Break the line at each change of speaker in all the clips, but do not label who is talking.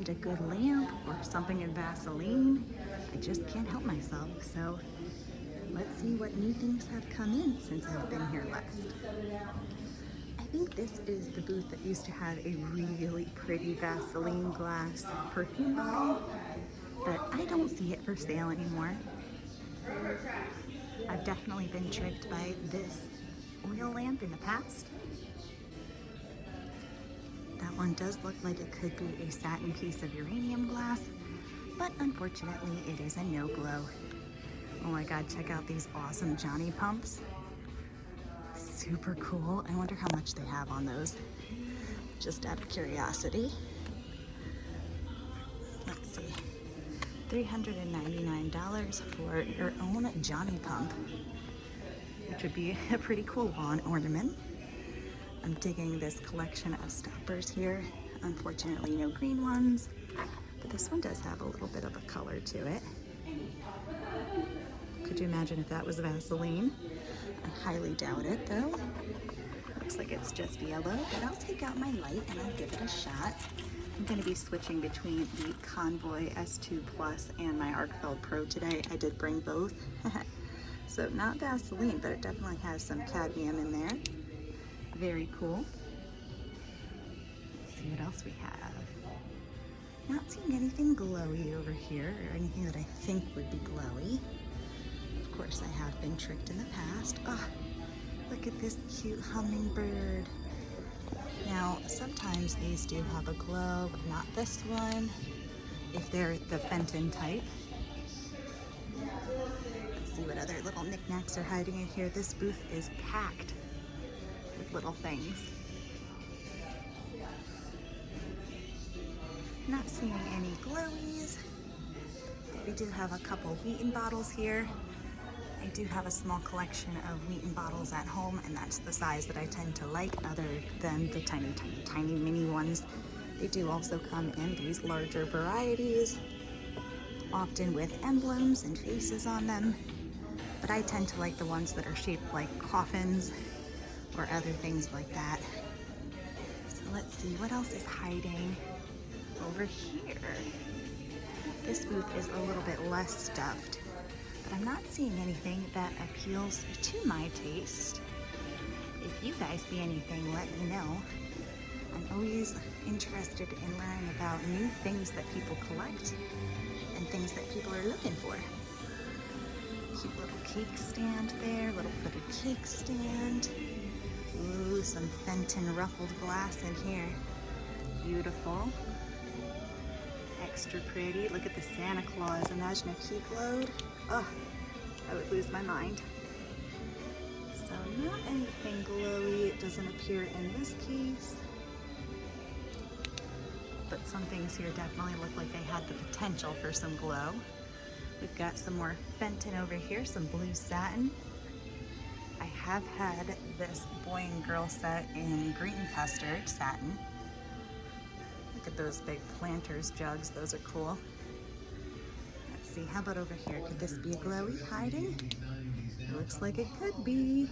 find a good lamp or something in Vaseline. I just can't help myself. So let's see what new things have come in since I've been here last. I think this is the booth that used to have a really pretty Vaseline glass perfume bottle, but I don't see it for sale anymore. I've definitely been tricked by this oil lamp in the past. That one does look like it could be a satin piece of uranium glass, but unfortunately it is a no glow. Oh my God, check out these awesome Johnny pumps. Super cool. I wonder how much they have on those, just out of curiosity. Let's see, $399 for your own Johnny pump, which would be a pretty cool lawn ornament. I'm digging this collection of stoppers here. Unfortunately, no green ones, but this one does have a little bit of a color to it. Could you imagine if that was Vaseline? I highly doubt it though. Looks like it's just yellow, but I'll take out my light and I'll give it a shot. I'm going to be switching between the Convoy S2 Plus and my Arcfeld Pro today. I did bring both. So not Vaseline, but it definitely has some cadmium in there. Very cool. Let's see what else we have. Not seeing anything glowy over here, or anything that I think would be glowy. Of course, I have been tricked in the past. Oh, look at this cute hummingbird. Now, sometimes these do have a glow, but not this one, if they're the Fenton type. Let's see what other little knickknacks are hiding in here. This booth is packed with little things. Not seeing any glowies, but we do have a couple Wheaton bottles here. I do have a small collection of Wheaton bottles at home, and that's the size that I tend to like, other than the tiny mini ones. They do also come in these larger varieties, often with emblems and faces on them, but I tend to like the ones that are shaped like coffins or other things like that. So let's see what else is hiding over here. This booth is a little bit less stuffed, but I'm not seeing anything that appeals to my taste. If you guys see anything, let me know. I'm always interested in learning about new things that people collect and things that people are looking for. Cute little cake stand there, little footed cake stand. Ooh, some Fenton ruffled glass in here. Beautiful. Extra pretty. Look at the Santa Claus. Imagine if he glowed. Oh, I would lose my mind. So not anything glowy. It doesn't appear in this case. But some things here definitely look like they had the potential for some glow. We've got some more Fenton over here, some blue satin. I have had this boy and girl set in green custard satin. Look at those big Planters jugs, those are cool. Let's see, how about over here? Could this be a glowy hiding? It looks like it could be.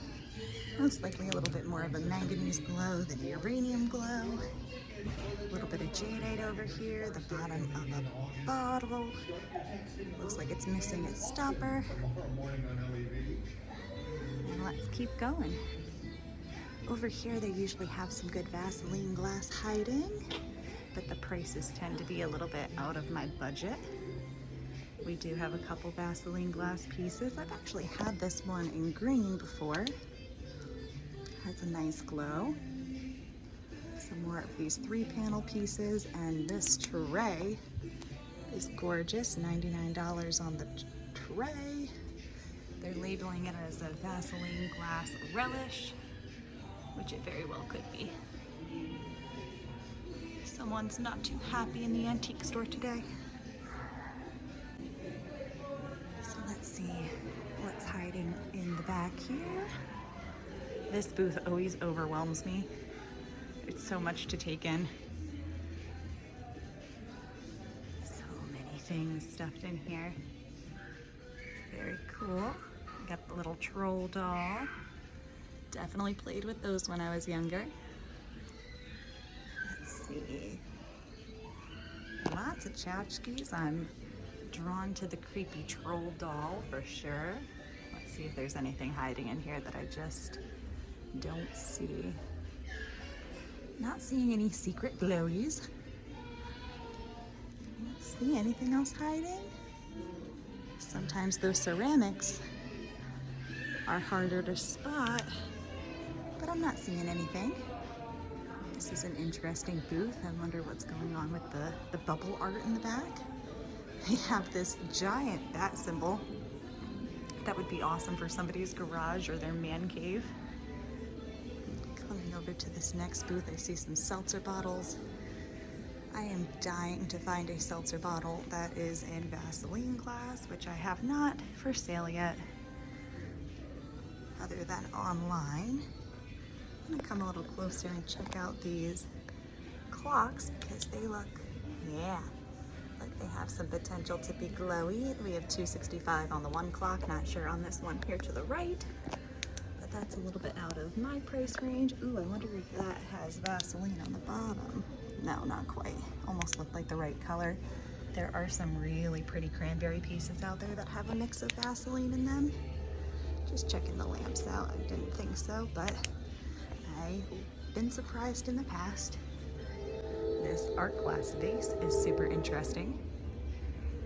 Most likely a little bit more of a manganese glow than a uranium glow. A little bit of jadeite over here, the bottom of a bottle. Looks like it's missing its stopper. And let's keep going. Over here they usually have some good Vaseline glass hiding, but the prices tend to be a little bit out of my budget. We do have a couple Vaseline glass pieces. I've actually had this one in green before. Has a nice glow. Some more of these 3-panel pieces, and this tray is gorgeous. $99 on the tray. They're labeling it as a Vaseline glass relish, which it very well could be. Someone's not too happy in the antique store today. So let's see what's hiding in the back here. This booth always overwhelms me. It's so much to take in. So many things stuffed in here. Very cool. Got the little troll doll. Definitely played with those when I was younger. Let's see. lots of tchotchkes. I'm drawn to the creepy troll doll for sure. Let's see if there's anything hiding in here that I just don't see. Not seeing any secret glowies. Let's see, anything else hiding? Sometimes those ceramics are harder to spot, but I'm not seeing anything. This is an interesting booth. I wonder what's going on with the bubble art in the back. They have this giant bat symbol. That would be awesome for somebody's garage or their man cave. Coming over to this next booth, I see some seltzer bottles. I am dying to find a seltzer bottle that is in Vaseline glass, which I have not for sale yet, other than online. I'm gonna come a little closer and check out these clocks because they look, yeah, like they have some potential to be glowy. We have $265 on the one clock, not sure on this one here to the right, but that's a little bit out of my price range. Ooh, I wonder if that has Vaseline on the bottom. No, not quite. Almost looked like the right color. There are some really pretty cranberry pieces out there that have a mix of Vaseline in them. Just checking the lamps out. I didn't think so, but I've been surprised in the past. This art glass vase is super interesting.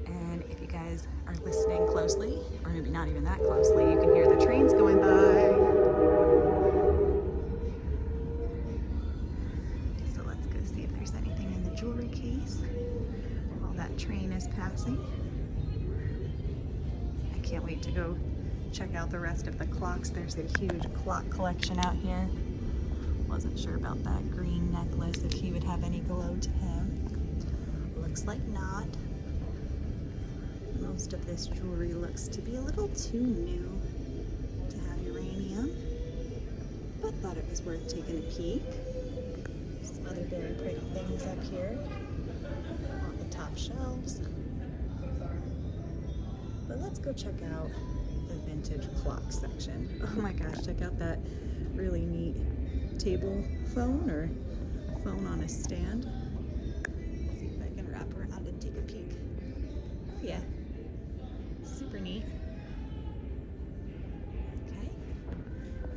And if you guys are listening closely, or maybe not even that closely, you can hear the trains going by. So let's go see if there's anything in the jewelry case while that train is passing. I can't wait to go check out the rest of the clocks. There's a huge clock collection out here. Wasn't sure about that green necklace, if he would have any glow to him. Looks like not. Most of this jewelry looks to be a little too new to have uranium, but thought it was worth taking a peek. Some other very pretty things up here on the top shelves. But let's go check out the vintage clock section. Oh my gosh, check out that really neat table phone or phone on a stand. Let's see if I can wrap around and take a peek. Oh yeah, super neat. Okay,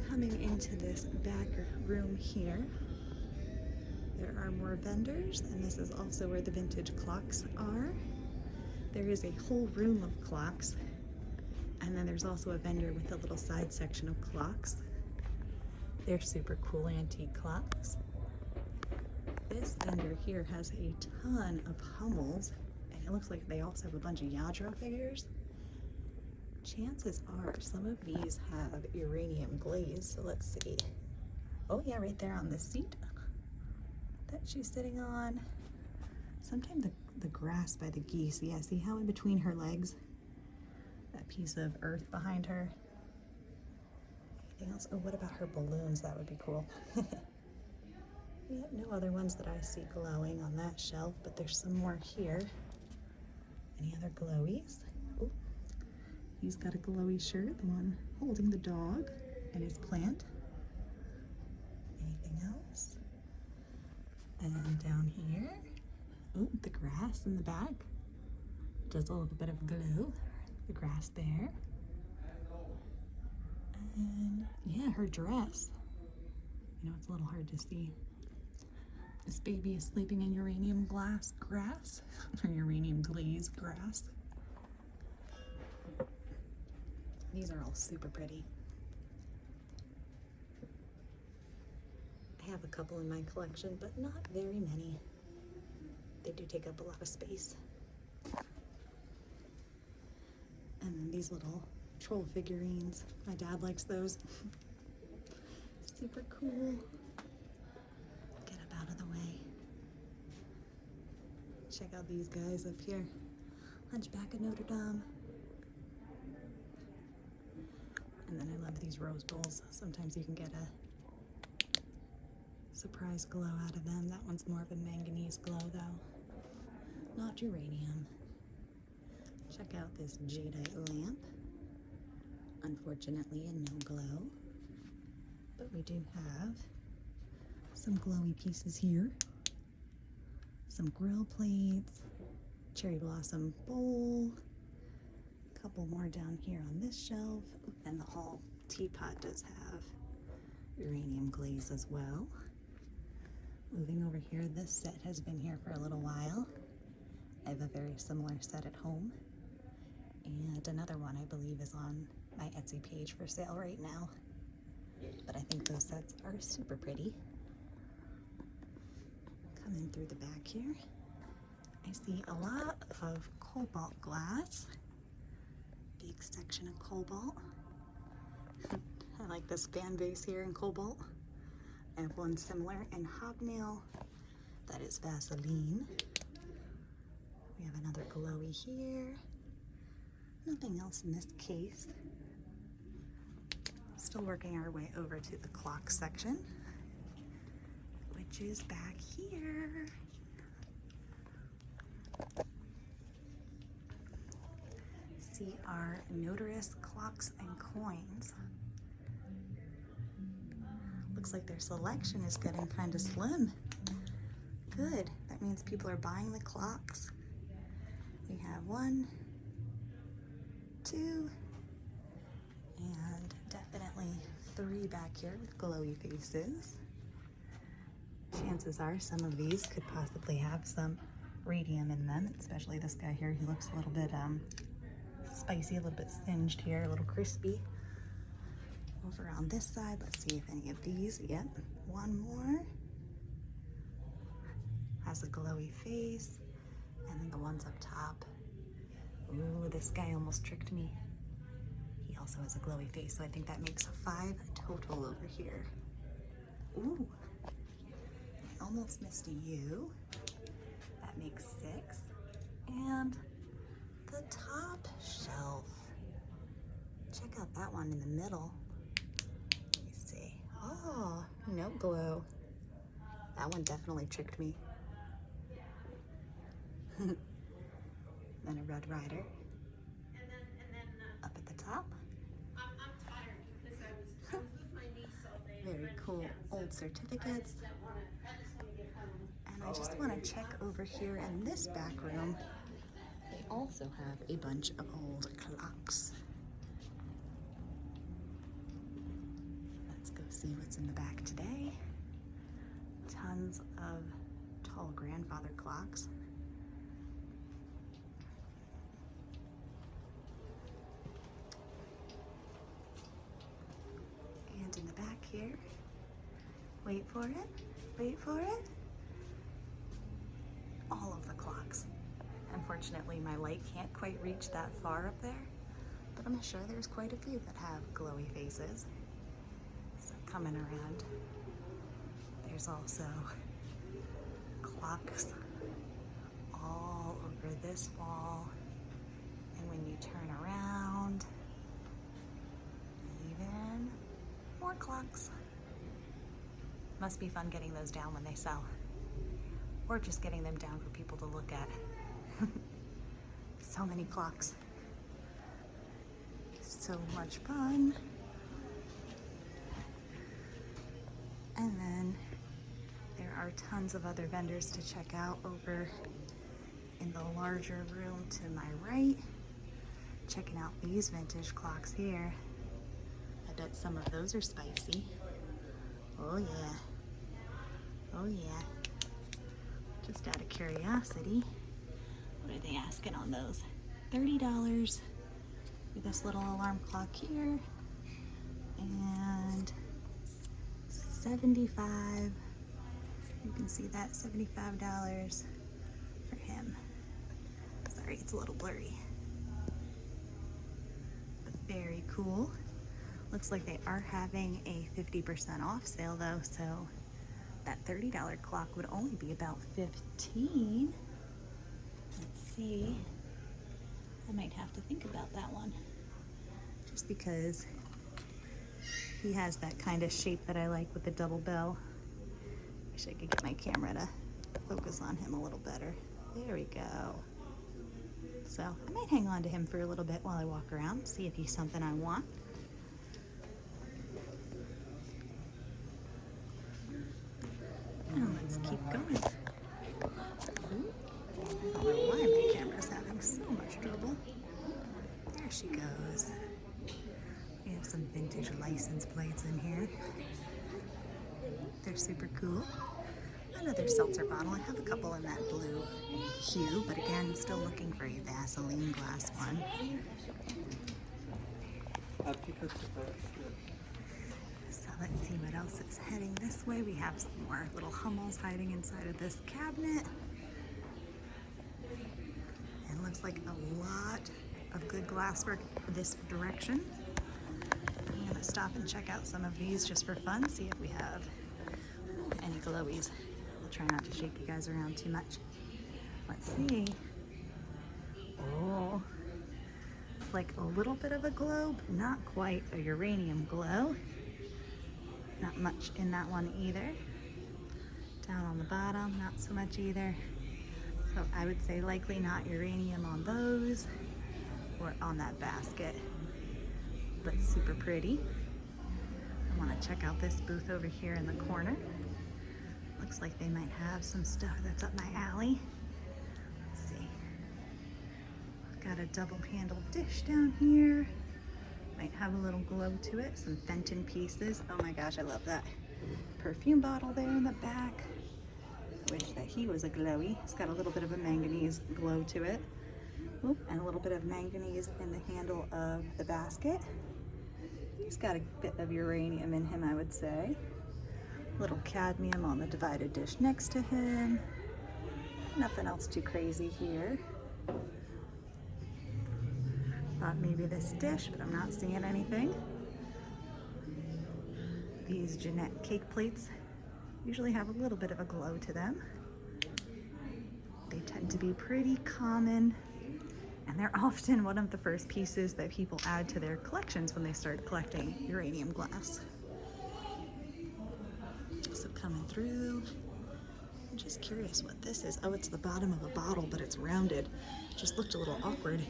coming into this back room here, there are more vendors, and this is also where the vintage clocks are. There is a whole room of clocks, and then there's also a vendor with a little side section of clocks. They're super cool antique clocks. This vendor here has a ton of Hummels, and it looks like they also have a bunch of Yadro figures. Chances are some of these have uranium glaze, so let's see. Oh yeah, right there on the seat that she's sitting on. Sometimes the grass by the geese, yeah, see how in between her legs, that piece of earth behind her. Anything else? Oh, what about her balloons? That would be cool. We have no other ones that I see glowing on that shelf, but there's some more here. Any other glowies? Oh, he's got a glowy shirt, the one holding the dog and his plant. Anything else? And down here, oh, the grass in the back does a little bit of glow. The grass there. And yeah, her dress. You know, it's a little hard to see. This baby is sleeping in uranium glass grass, or uranium glaze grass. These are all super pretty. I have a couple in my collection, but not very many. They do take up a lot of space. And then these little troll figurines. My dad likes those. Super cool. Get up out of the way. Check out these guys up here. Hunchback of Notre Dame. And then I love these rose bowls. Sometimes you can get a surprise glow out of them. That one's more of a manganese glow though, not uranium. Check out this jadeite lamp. Unfortunately, a no glow, but we do have some glowy pieces here. Some grill plates, cherry blossom bowl. A couple more down here on this shelf. And the whole teapot does have uranium glaze as well. Moving over here, this set has been here for a little while. I have a very similar set at home. And another one I believe is on my Etsy page for sale right now. But I think those sets are super pretty. Coming through the back here, I see a lot of cobalt glass. Big section of cobalt. I like this fan base here in cobalt. I have one similar in hobnail. That is Vaseline. We have another glowy here. Nothing else in this case. Still working our way over to the clock section, which is back here. See our Notaris clocks and coins. Looks like their selection is getting kind of slim. Good, that means people are buying the clocks. We have 1, 2, and definitely 3 back here with glowy faces. Chances are some of these could possibly have some radium in them, especially this guy here. He looks a little bit spicy, a little bit singed here, a little crispy. Over on this side, let's see if any of these, yep, one more. Has a glowy face, and then the ones up top. Ooh, this guy almost tricked me. He also has a glowy face, so I think that makes 5 total over here. Ooh, I almost missed a U. That makes 6. And the top shelf. Check out that one in the middle. Let me see. Oh, no glow. That one definitely tricked me. Then a Red Rider. Up at the top. Very cool old certificates. And I just want to check over here in this back room. They also have a bunch of old clocks. Let's go see what's in the back today. Tons of tall grandfather clocks. And in the back here, wait for it, wait for it. All of the clocks. Unfortunately, my light can't quite reach that far up there, but I'm sure there's quite a few that have glowy faces. So coming around, there's also clocks all over this wall. And when you turn around, even more clocks. Must be fun getting those down when they sell, or just getting them down for people to look at. So many clocks. So much fun. And then there are tons of other vendors to check out over in the larger room to my right. Checking out these vintage clocks here. I bet some of those are spicy. Oh yeah. Oh yeah. Just out of curiosity, what are they asking on those? $30 for this little alarm clock here, and $75. You can see that, $75 for him. Sorry, it's a little blurry. But very cool. Looks like they are having a 50% off sale though, so that $30 clock would only be about $15. Let's see. I might have to think about that one. Just because he has that kind of shape that I like with the double bell. Wish I could get my camera to focus on him a little better. There we go. So I might hang on to him for a little bit while I walk around, see if he's something I want. Now let's keep going. Ooh, I don't know why my camera super cool. Another seltzer bottle. I have a couple in that blue hue, but again, still looking for a Vaseline glass one. So let's see what else is heading this way. We have some more little Hummels hiding inside of this cabinet. And looks like a lot of good glassware this direction. I'm gonna stop and check out some of these just for fun, see if we have any glowies. I'll try not to shake you guys around too much. Let's see. Oh, it's like a little bit of a glow, but not quite a uranium glow. Not much in that one either. Down on the bottom, not so much either. So I would say likely not uranium on those or on that basket, but super pretty. I want to check out this booth over here in the corner. Looks like they might have some stuff that's up my alley. Let's see. Got a double handled dish down here. Might have a little glow to it. Some Fenton pieces. Oh my gosh, I love that. Perfume bottle there in the back. Wish that he was a glowy. It's got a little bit of a manganese glow to it. Oop, and a little bit of manganese in the handle of the basket. He's got a bit of uranium in him, I would say. Little cadmium on the divided dish next to him. Nothing else too crazy here. Thought maybe this dish, but I'm not seeing anything. These Jeanette cake plates usually have a little bit of a glow to them. They tend to be pretty common, and they're often one of the first pieces that people add to their collections when they start collecting uranium glass. So coming through, I'm just curious what this is. Oh, it's the bottom of a bottle, but it's rounded. Just looked a little awkward.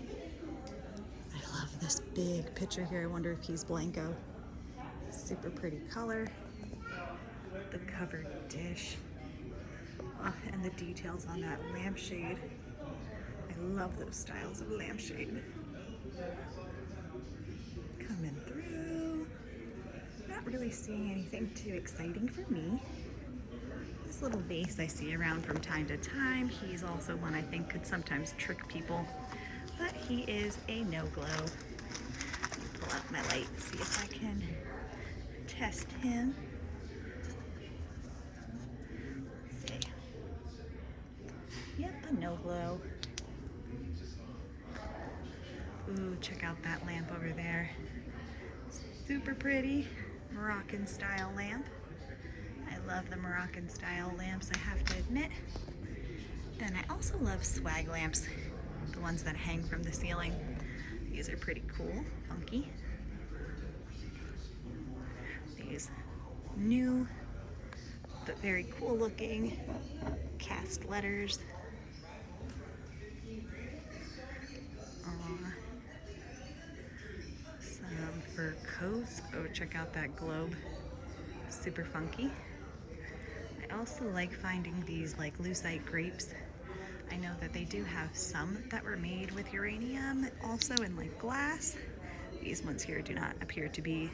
I love this big picture here. I wonder if he's Blanco. Super pretty color. The covered dish. Oh, and the details on that lampshade. I love those styles of lampshade. Coming through. Not really seeing anything too exciting for me. This little vase I see around from time to time. He's also one I think could sometimes trick people, but he is a no glow. Let me pull out my light, see if I can test him. Let's see. Yep, a no glow. Ooh, check out that lamp over there. Super pretty Moroccan style lamp. I love the Moroccan style lamps, I have to admit. Then I also love swag lamps, the ones that hang from the ceiling. These are pretty cool, funky. These new but very cool looking cast letters. Some fur coats. Oh, check out that globe. Super funky. I also like finding these like lucite grapes. I know that they do have some that were made with uranium, also in like glass. These ones here do not appear to be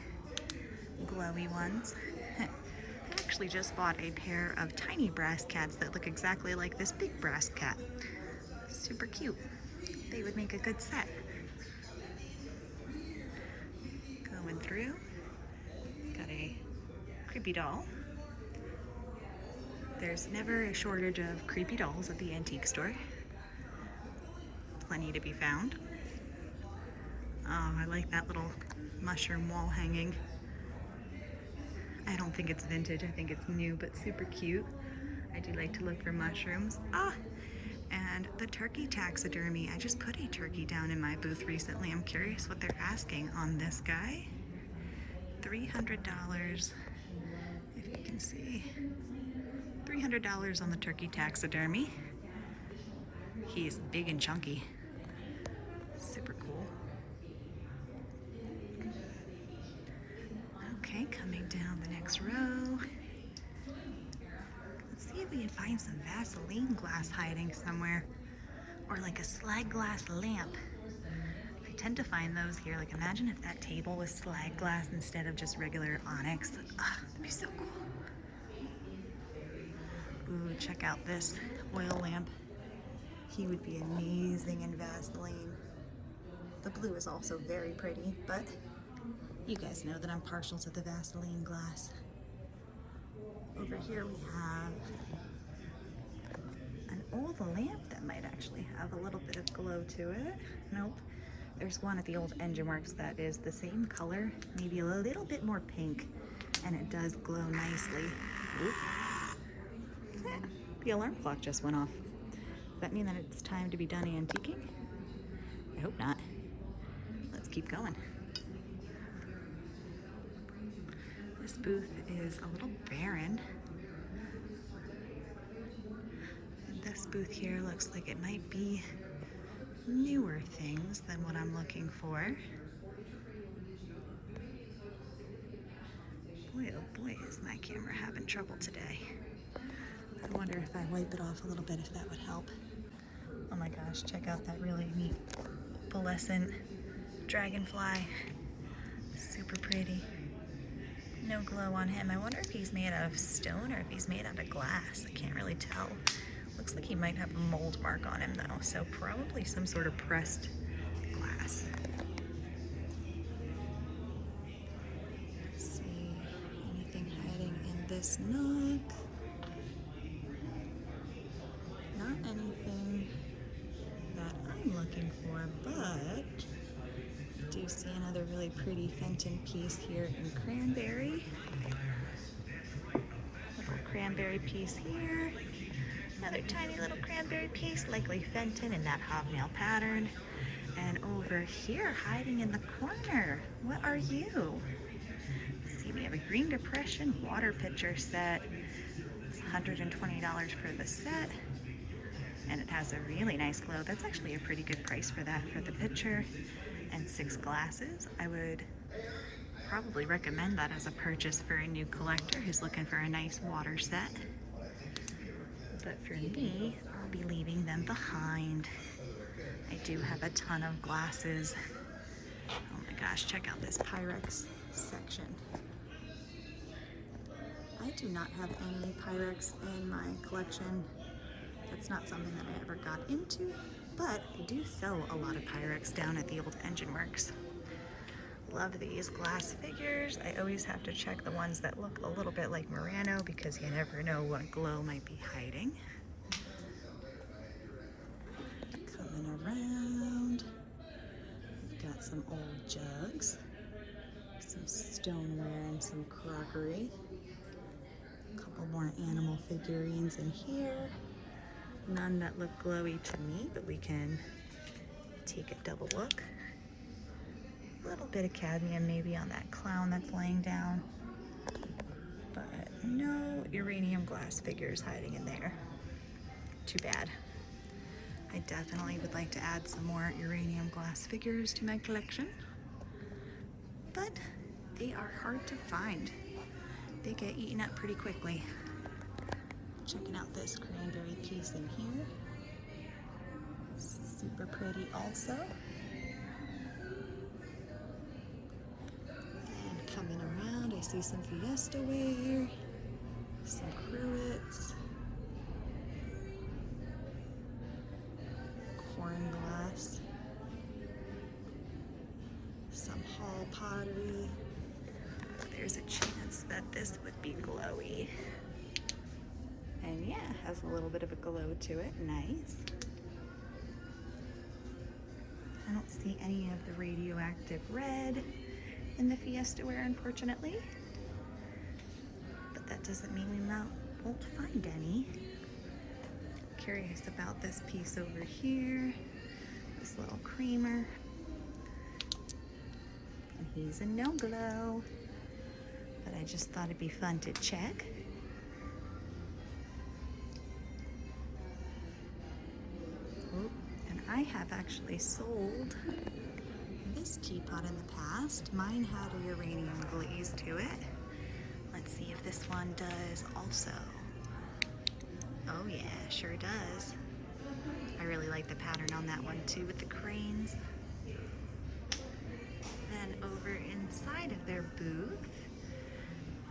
glowy ones. I actually just bought a pair of tiny brass cats that look exactly like this big brass cat. Super cute. They would make a good set. Going through, got a creepy doll. There's never a shortage of creepy dolls at the antique store. Plenty to be found. Oh, I like that little mushroom wall hanging. I don't think it's vintage, I think it's new, but super cute. I do like to look for mushrooms. Ah, and the turkey taxidermy. I just put a turkey down in my booth recently. I'm curious what they're asking on this guy. $300, if you can see. $300 on the turkey taxidermy. He's big and chunky. Super cool. Okay, coming down the next row. Let's see if we can find some Vaseline glass hiding somewhere. Or like a slag glass lamp. I tend to find those here. Like imagine if that table was slag glass instead of just regular onyx. Ah, that'd be so cool. Ooh, check out this oil lamp. He would be amazing in Vaseline. The blue is also very pretty, but you guys know that I'm partial to the Vaseline glass. Over here we have an old lamp that might actually have a little bit of glow to it. Nope. There's one at the old engine works that is the same color, maybe a little bit more pink, and it does glow nicely. The alarm clock just went off. Does that mean that it's time to be done antiquing? I hope not. Let's keep going. This booth is a little barren. And this booth here looks like it might be newer things than what I'm looking for. Boy, oh boy, is my camera having trouble today. I wonder if I wipe it off a little bit, if that would help. Oh my gosh, check out that really neat opalescent dragonfly. Super pretty. No glow on him. I wonder if he's made out of stone or if he's made out of glass. I can't really tell. Looks like he might have a mold mark on him though, so probably some sort of pressed glass. Let's see, anything hiding in this nook? Not anything that I'm looking for, but I do see another really pretty Fenton piece here in cranberry. Little cranberry piece here. Another tiny little cranberry piece, likely Fenton in that hobnail pattern. And over here, hiding in the corner, what are you? Let's see, we have a Green Depression water pitcher set. It's $120 for the set. And it has a really nice glow. That's actually a pretty good price for that, for the pitcher. And 6 glasses. I would probably recommend that as a purchase for a new collector who's looking for a nice water set. But for me, I'll be leaving them behind. I do have a ton of glasses. Oh my gosh, check out this Pyrex section. I do not have any Pyrex in my collection. That's not something that I ever got into, but I do sell a lot of Pyrex down at the old engine works. Love these glass figures. I always have to check the ones that look a little bit like Murano because you never know what glow might be hiding. Coming around, we've got some old jugs, some stoneware and some crockery. A couple more animal figurines in here. None that look glowy to me, but we can take a double look. A little bit of cadmium maybe on that clown that's laying down, but no uranium glass figures hiding in there. Too bad. I definitely would like to add some more uranium glass figures to my collection, but they are hard to find. They get eaten up pretty quickly. Checking out this cranberry piece in here. Super pretty also. And coming around, I see some Fiesta ware, some cruets, corn glass, some hall pottery. There's a chance that this would be glowy. And yeah, has a little bit of a glow to it. Nice. I don't see any of the radioactive red in the Fiesta ware, unfortunately. But that doesn't mean we won't find any. Curious about this piece over here. This little creamer. And he's a no glow. But I just thought it'd be fun to check. I have actually sold this teapot in the past. Mine had a uranium glaze to it. Let's see if this one does also. Oh yeah, sure does. I really like the pattern on that one too with the cranes. Then over inside of their booth,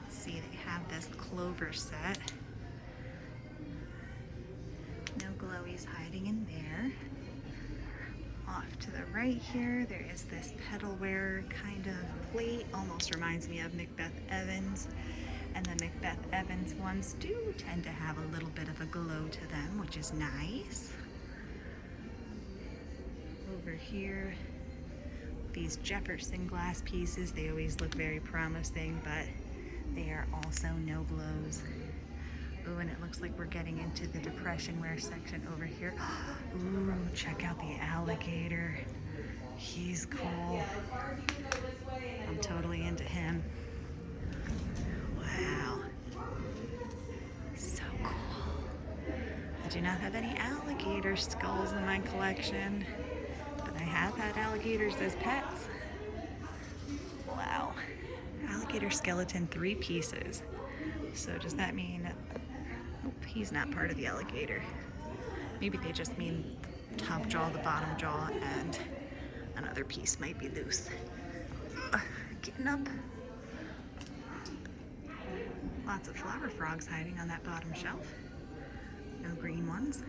let's see, they have this clover set. glowies hiding in there. Off to the right here, there is this petalware kind of plate. Almost reminds me of Macbeth Evans. And the Macbeth Evans ones do tend to have a little bit of a glow to them, which is nice. Over here, these Jefferson glass pieces, they always look very promising, but they are also no glows. Ooh, and it looks like we're getting into the depression wear section over here. Ooh, check out the alligator. He's cool. I'm totally into him. Wow. So cool. I do not have any alligator skulls in my collection, but I have had alligators as pets. Wow. Alligator skeleton, 3 pieces. So does that mean, nope, he's not part of the alligator. Maybe they just mean top jaw, the bottom jaw, and another piece might be loose. Getting up. Lots of flower frogs hiding on that bottom shelf. No green ones.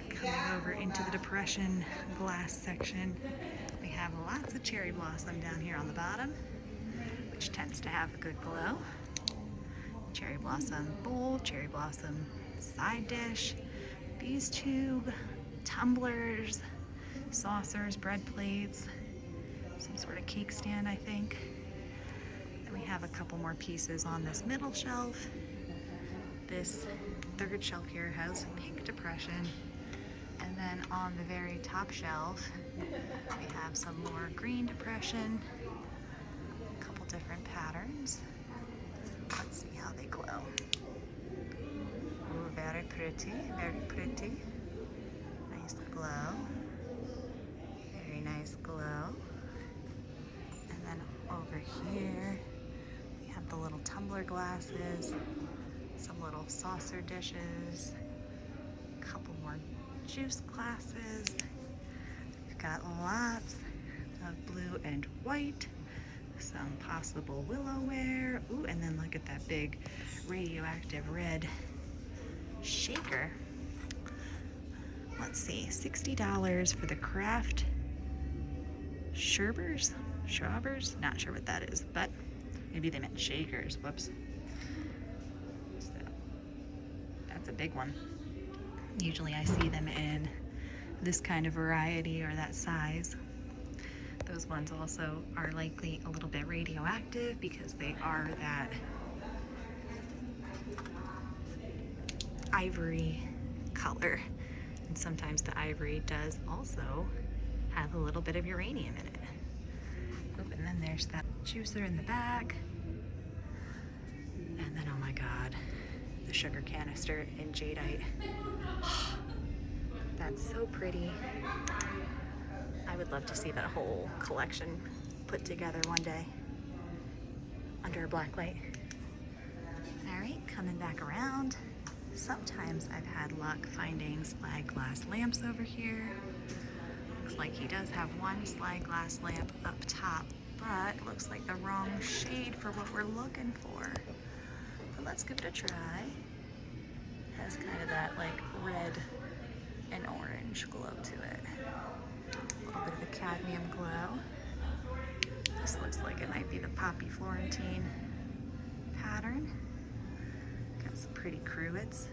Coming over into the depression glass section, we have lots of cherry blossom down here on the bottom, which tends to have a good glow. Cherry blossom bowl, cherry blossom side dish, bees tube, tumblers, saucers, bread plates, some sort of cake stand, I think. Then we have a couple more pieces on this middle shelf. This third shelf here has pink depression. And then on the very top shelf, we have some more green depression, a couple different patterns. Let's see how they glow. Ooh, very pretty, very pretty. Nice glow. Very nice glow. And then over here, we have the little tumbler glasses, some little saucer dishes, a couple more juice glasses. We've got lots of blue and white, some possible willowware. Ooh, and then look at that big radioactive red shaker. Let's see, $60 for the craft sherbers? Not sure what that is, but maybe they meant shakers. Whoops. So, that's a big one. Usually I see them in this kind of variety or that size. Those ones also are likely a little bit radioactive because they are that ivory color. And sometimes the ivory does also have a little bit of uranium in it. Oop, and then there's that juicer in the back. And then, oh my God, the sugar canister in jadeite. That's so pretty. I would love to see that whole collection put together one day under a black light. All right, coming back around. Sometimes I've had luck finding slide glass lamps over here. Looks like he does have one slide glass lamp up top, but looks like the wrong shade for what we're looking for. But let's give it a try. Has kind of that like red and orange glow to it. A little bit of a cadmium glow. This looks like it might be the Poppy Florentine pattern. Got some pretty cruets.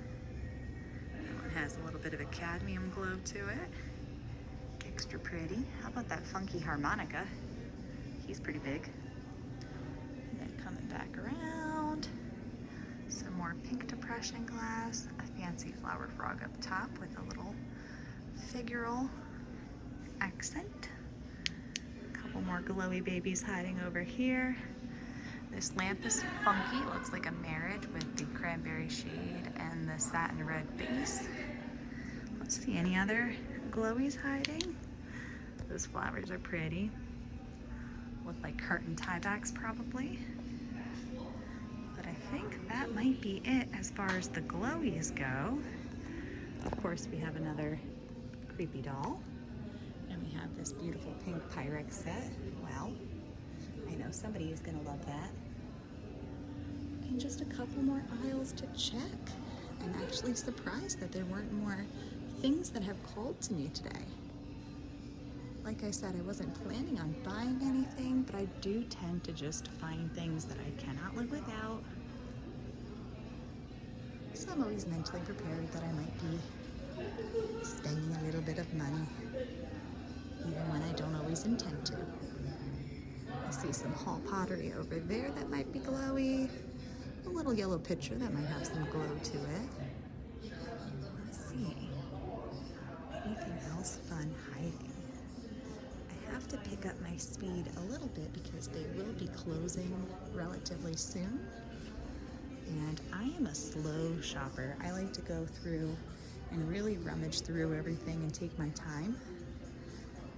That one has a little bit of a cadmium glow to it. Extra pretty. How about that funky harmonica? He's pretty big. And then coming back around, some more pink depression glass, a fancy flower frog up top with a little figural accent. A couple more glowy babies hiding over here. This lamp is funky. Looks like a marriage with the cranberry shade and the satin red base. Let's see, any other glowies hiding? Those flowers are pretty. Look like curtain tiebacks probably. But I think that might be it as far as the glowies go. Of course, we have another creepy doll. And we have this beautiful pink Pyrex set. Well, I know somebody is gonna love that. And just a couple more aisles to check. I'm actually surprised that there weren't more things that have called to me today. Like I said, I wasn't planning on buying anything, but I do tend to just find things that I cannot live without. So I'm always mentally prepared that I might be spending a little bit of money, even when I don't always intend to. I see some hall pottery over there that might be glowy. A little yellow pitcher that might have some glow to it. Let's see. Anything else fun hiding? I have to pick up my speed a little bit because they will be closing relatively soon. And I am a slow shopper. I like to go through and really rummage through everything and take my time.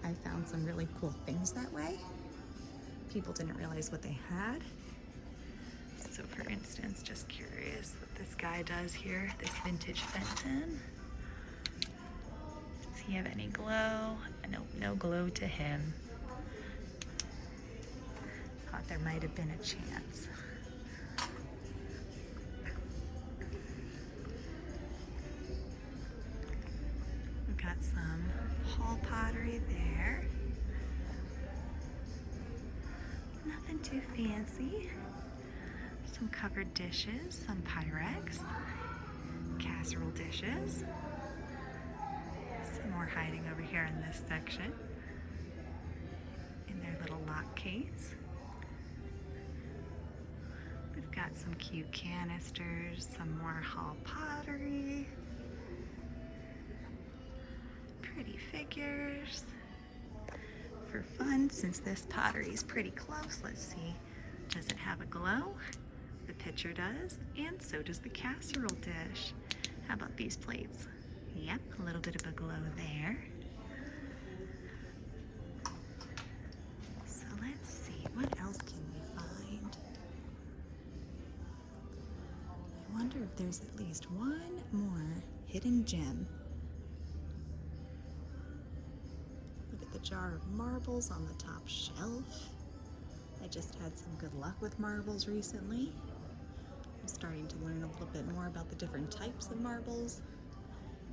I found some really cool things that way. People didn't realize what they had. So for instance, just curious what this guy does here, this vintage Fenton. Does he have any glow? Nope, no glow to him. Thought there might have been a chance. We've got some hall pottery there. Nothing too fancy. Some covered dishes, some Pyrex, casserole dishes. Some more hiding over here in this section in their little lock case. We've got some cute canisters, some more hall pottery, pretty figures. For fun, since this pottery is pretty close, let's see, does it have a glow? The pitcher does, and so does the casserole dish. How about these plates? Yep, a little bit of a glow there. So let's see, what else can we find? I wonder if there's at least one more hidden gem. Look at the jar of marbles on the top shelf. I just had some good luck with marbles recently. I'm starting to learn a little bit more about the different types of marbles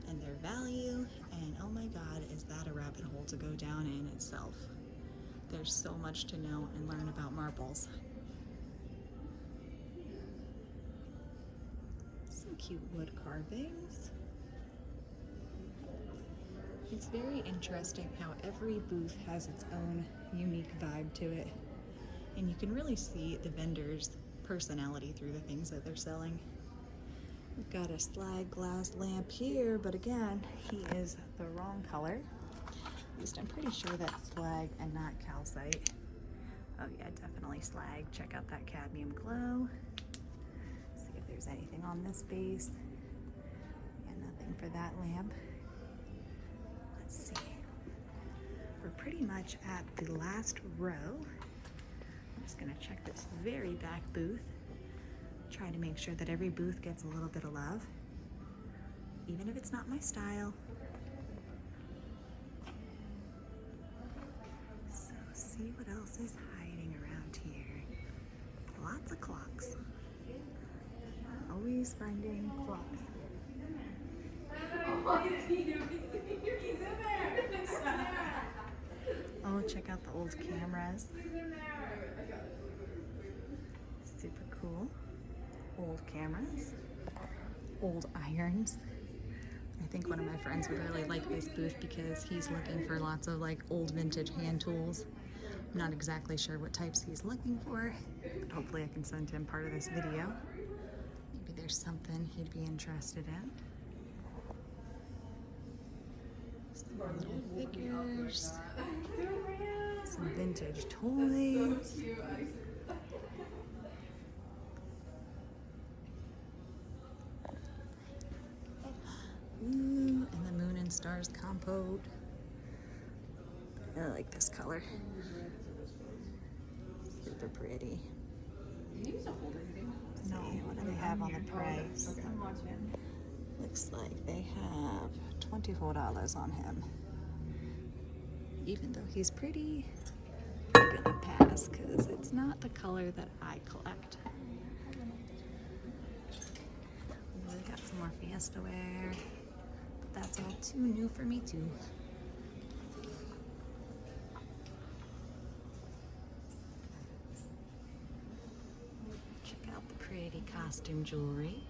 and their value, and oh my god, is that a rabbit hole to go down in itself. There's so much to know and learn about marbles. Some cute wood carvings. It's very interesting how every booth has its own unique vibe to it, and you can really see the vendors' personality through the things that they're selling. We've got a slag glass lamp here, but again, he is the wrong color. At least I'm pretty sure that's slag and not calcite. Oh yeah, definitely slag. Check out that cadmium glow. See if there's anything on this base. Yeah, nothing for that lamp. Let's see. We're pretty much at the last row. I'm just gonna check this very back booth. Try to make sure that every booth gets a little bit of love, even if it's not my style. So see what else is hiding around here. Lots of clocks. Always finding clocks. Oh, check out the old cameras. Super cool. Old cameras, old irons. I think one of my friends would really like this booth because he's looking for lots of like old vintage hand tools. I'm not exactly sure what types he's looking for, but hopefully I can send him part of this video. Maybe there's something he'd be interested in. Some little figures, some vintage toys. Ooh, and the Moon and Stars compote. I like this color. Super pretty. No, what do they have on the price? Looks like they have $24 on him. Even though he's pretty, I'm gonna pass because it's not the color that I collect. We got some more Fiesta ware. But that's all too new for me too. Check out the pretty costume jewelry.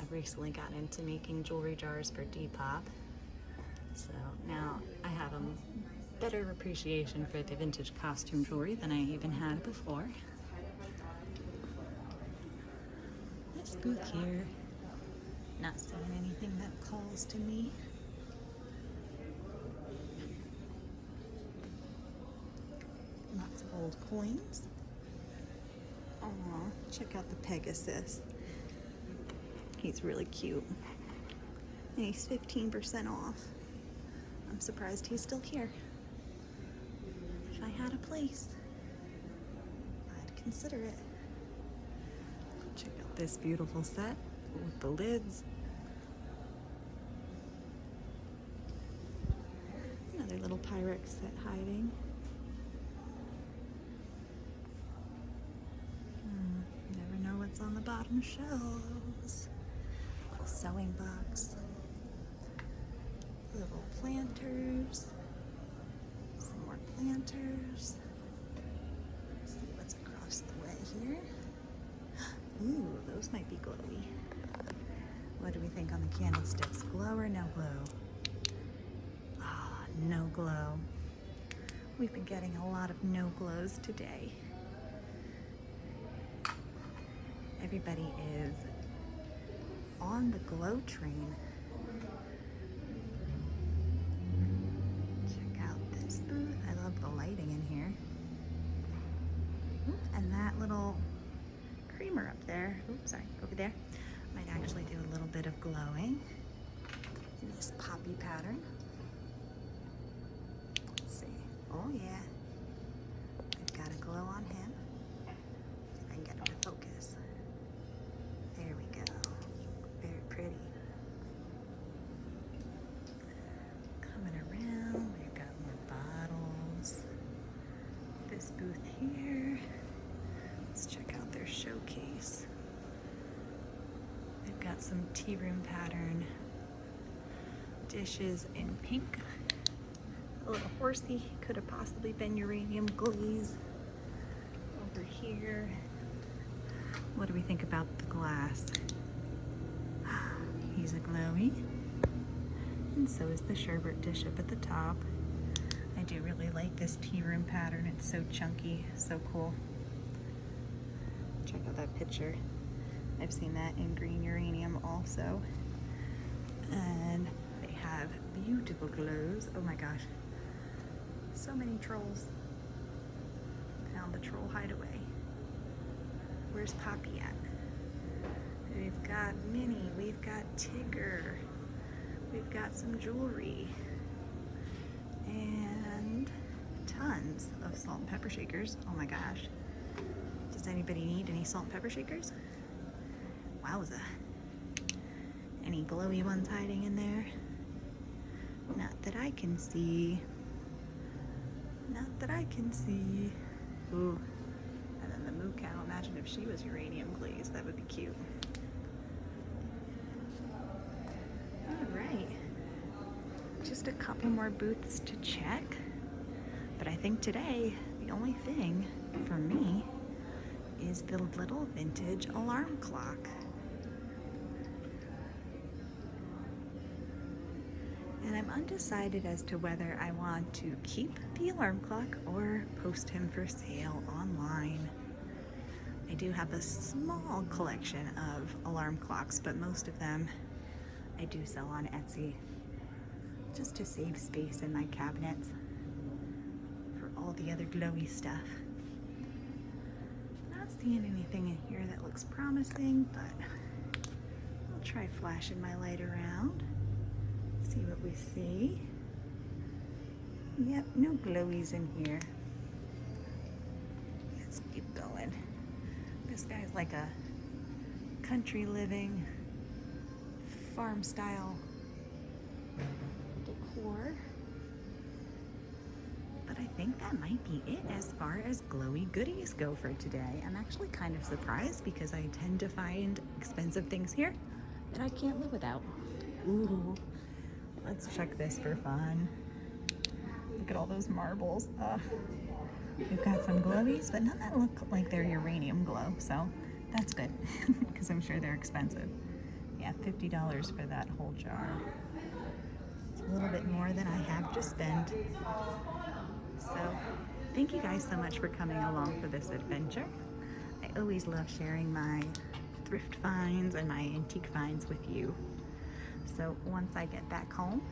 I've recently gotten into making jewelry jars for Depop. So now I have a better appreciation for the vintage costume jewelry than I even had before. This booth here, not seeing anything that calls to me. Lots of old coins. Aw, check out the Pegasus. He's really cute. And he's 15% off. I'm surprised he's still here. If I had a place, I'd consider it. Check out this beautiful set with the lids. Another little Pyrex set hiding. Never know what's on the bottom shelves. Little sewing box. Little planters. Some more planters. Let's see what's across the way here. Ooh, those might be glowy. What do we think on the candlesticks? Glow or no glow? Ah, no glow. We've been getting a lot of no glows today. Everybody is on the glow train. Check out this booth. I love the lighting in here. And that little creamer up there, oops, sorry, over there, might actually do a little bit of glowing in this poppy pattern. Let's see. Oh yeah, I've got a glow on him. See if I can get him to focus. There we go. Very pretty. Coming around, we've got more bottles. This booth here. Let's check out their showcase. They've got some tea room pattern dishes in pink. A little horsey, could have possibly been uranium glaze. Over here, what do we think about the glass? He's a glowy. And so is the sherbet dish up at the top. I do really like this tea room pattern. It's so chunky, so cool. Check out that picture. I've seen that in green uranium also. And they have beautiful glows. Oh my gosh. So many trolls. Found the troll hideaway. Where's Poppy at? We've got Minnie. We've got Tigger. We've got some jewelry. And tons of salt and pepper shakers. Oh my gosh. Does anybody need any salt and pepper shakers? Wowza. Any glowy ones hiding in there? Not that I can see. Not that I can see. Ooh. And then the moo cow. Imagine if she was uranium glazed. That would be cute. Alright. Just a couple more booths to check. But I think today, the only thing for me is the little vintage alarm clock. And I'm undecided as to whether I want to keep the alarm clock or post him for sale online. I do have a small collection of alarm clocks, but most of them I do sell on Etsy just to save space in my cabinets for all the other glowy stuff. Not seeing anything in here that looks promising, but I'll try flashing my light around. See what we see. Yep, no glowies in here. Let's keep going. This guy's like a country living, farm style decor. But I think that might be it as far as glowy goodies go for today. I'm actually kind of surprised because I tend to find expensive things here. that I can't live without. Ooh, let's check this for fun. Look at all those marbles. We've got some glowies, but none that look like they're uranium glow, so that's good, because I'm sure they're expensive. Yeah, $50 for that whole jar. It's a little bit more than I have to spend. So, thank you guys so much for coming along for this adventure. I always love sharing my thrift finds and my antique finds with you. So once I get back home,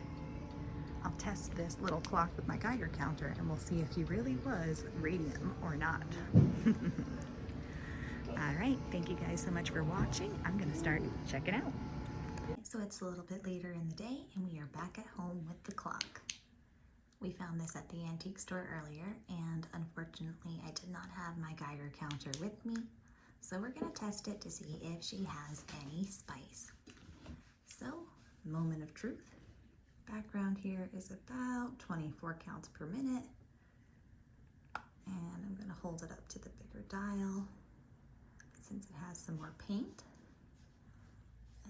I'll test this little clock with my Geiger counter and we'll see if he really was radium or not. All right, thank you guys so much for watching. I'm gonna start checking out. So it's a little bit later in the day and we are back at home with the clock. We found this at the antique store earlier and unfortunately I did not have my Geiger counter with me. So we're gonna test it to see if she has any spice. So, moment of truth. Background here is about 24 counts per minute. And I'm gonna hold it up to the bigger dial since it has some more paint.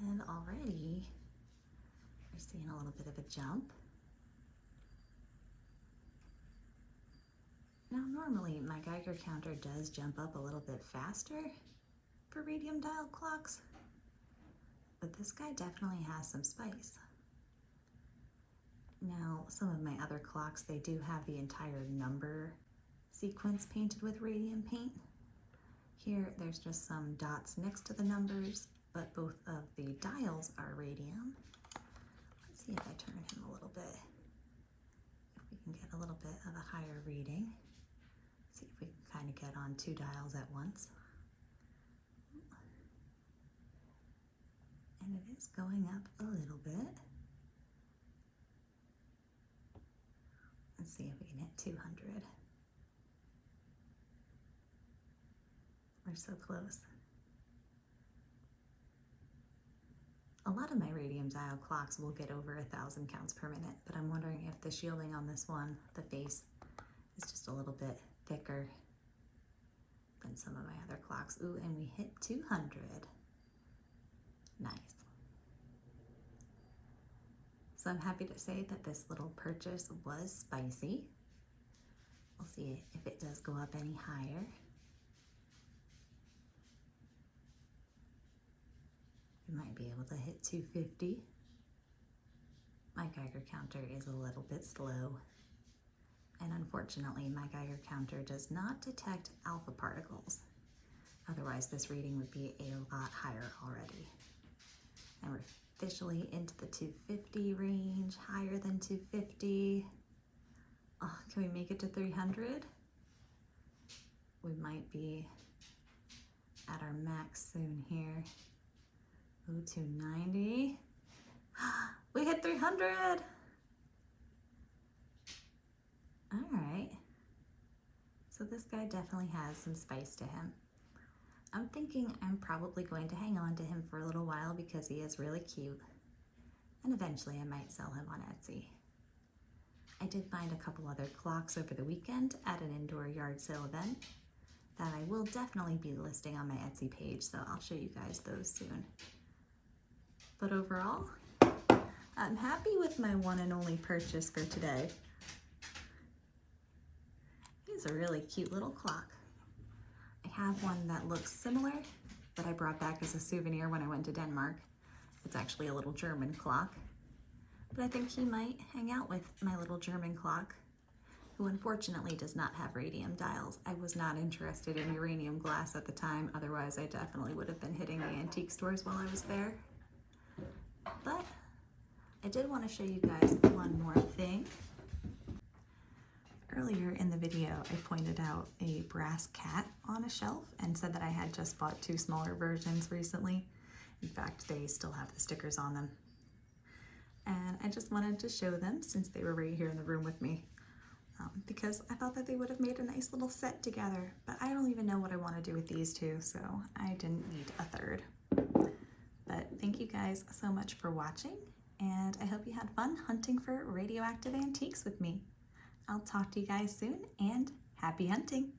And already we're seeing a little bit of a jump. Now normally my Geiger counter does jump up a little bit faster for radium dial clocks, but this guy definitely has some spice. Now some of my other clocks, they do have the entire number sequence painted with radium paint. Here there's just some dots next to the numbers, but both of the dials are radium. Let's see if I turn him a little bit, if we can get a little bit of a higher reading. See if we can kind of get on two dials at once. And it is going up a little bit. Let's see if we can hit 200. We're so close. A lot of my radium dial clocks will get over 1,000 counts per minute, but I'm wondering if the shielding on this one, the face, is just a little bit thicker than some of my other clocks. Ooh, and we hit 200. Nice. So I'm happy to say that this little purchase was spicy. We'll see if it does go up any higher. We might be able to hit 250. My Geiger counter is a little bit slow. And unfortunately, my Geiger counter does not detect alpha particles. Otherwise, this reading would be a lot higher already. And we're officially into the 250 range, higher than 250. Oh, can we make it to 300? We might be at our max soon here. Ooh, 290. We hit 300. All right. So this guy definitely has some spice to him. I'm thinking I'm probably going to hang on to him for a little while because he is really cute. And eventually I might sell him on Etsy. I did find a couple other clocks over the weekend at an indoor yard sale event that I will definitely be listing on my Etsy page, so I'll show you guys those soon. But overall, I'm happy with my one and only purchase for today. It's a really cute little clock. I have one that looks similar that I brought back as a souvenir when I went to Denmark. It's actually a little German clock, but I think he might hang out with my little German clock, who unfortunately does not have radium dials. I was not interested in uranium glass at the time, otherwise I definitely would have been hitting the antique stores while I was there. But I did want to show you guys one more thing. Earlier in the video, I pointed out a brass cat on a shelf and said that I had just bought two smaller versions recently. In fact, they still have the stickers on them. And I just wanted to show them since they were right here in the room with me, because I thought that they would have made a nice little set together, but I don't even know what I want to do with these two, so I didn't need a third. But thank you guys so much for watching, and I hope you had fun hunting for radioactive antiques with me. I'll talk to you guys soon, and happy hunting!